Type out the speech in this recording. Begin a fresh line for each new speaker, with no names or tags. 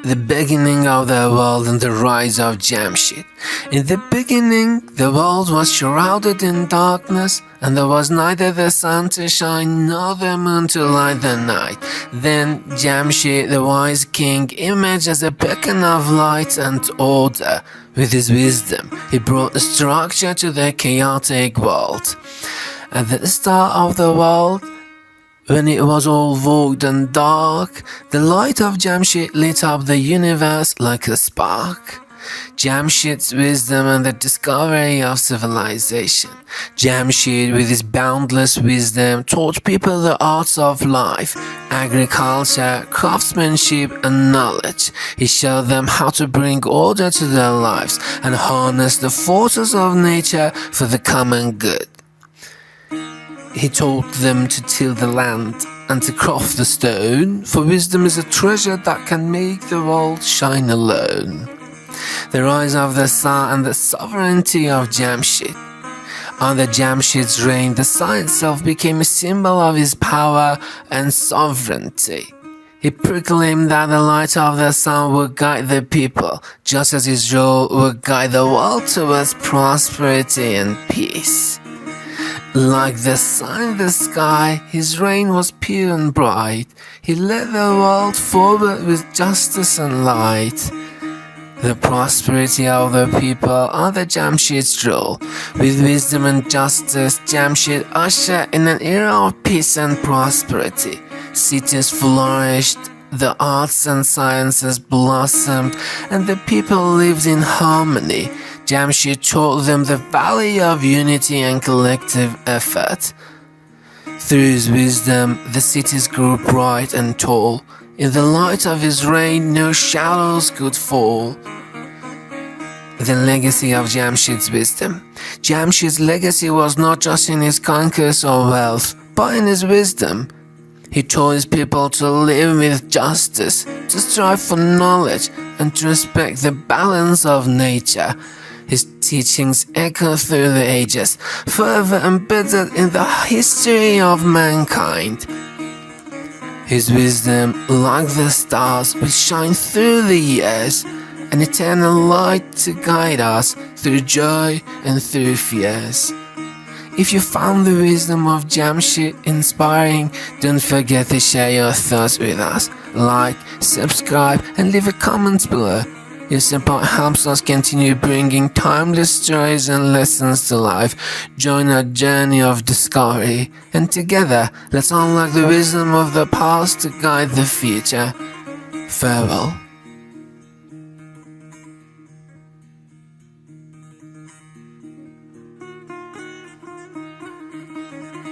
The beginning of the world and the rise of Jamshid. In the beginning, the world was shrouded in darkness, and there was neither the sun to shine nor the moon to light the night. Then Jamshid, the wise king, emerged as a beacon of light and order. With his wisdom, he brought structure to the chaotic world. At the start of the world, when it was all void and dark, the light of Jamshid lit up the universe like a spark. Jamshid's wisdom and the discovery of civilization. Jamshid, with his boundless wisdom, taught people the arts of life, agriculture, craftsmanship, and knowledge. He showed them how to bring order to their lives and harness the forces of nature for the common good. He taught them to till the land and to craft the stone, for wisdom is a treasure that can make the world shine alone. The rise of the sun and the sovereignty of Jamshid. Under Jamshid's reign, the sun itself became a symbol of his power and sovereignty. He proclaimed that the light of the sun would guide the people, just as his rule would guide the world towards prosperity and peace. Like the sun in the sky, his reign was pure and bright. He led the world forward with justice and light. The prosperity of the people under Jamshid's rule. With wisdom and justice, Jamshid ushered in an era of peace and prosperity. Cities flourished, the arts and sciences blossomed, and the people lived in harmony. Jamshid taught them the value of unity and collective effort. Through his wisdom, the cities grew bright and tall. In the light of his reign, no shadows could fall. The legacy of Jamshid's wisdom. Jamshid's legacy was not just in his conquest or wealth, but in his wisdom. He taught his people to live with justice, to strive for knowledge, and to respect the balance of nature. His teachings echo through the ages, forever embedded in the history of mankind. His wisdom, like the stars, will shine through the years, an eternal light to guide us through joy and through fears. If you found the wisdom of Jamshid inspiring, don't forget to share your thoughts with us. Like, subscribe, and leave a comment below. Your support helps us continue bringing timeless stories and lessons to life. Join our journey of discovery, and together, let's unlock the wisdom of the past to guide the future. Farewell.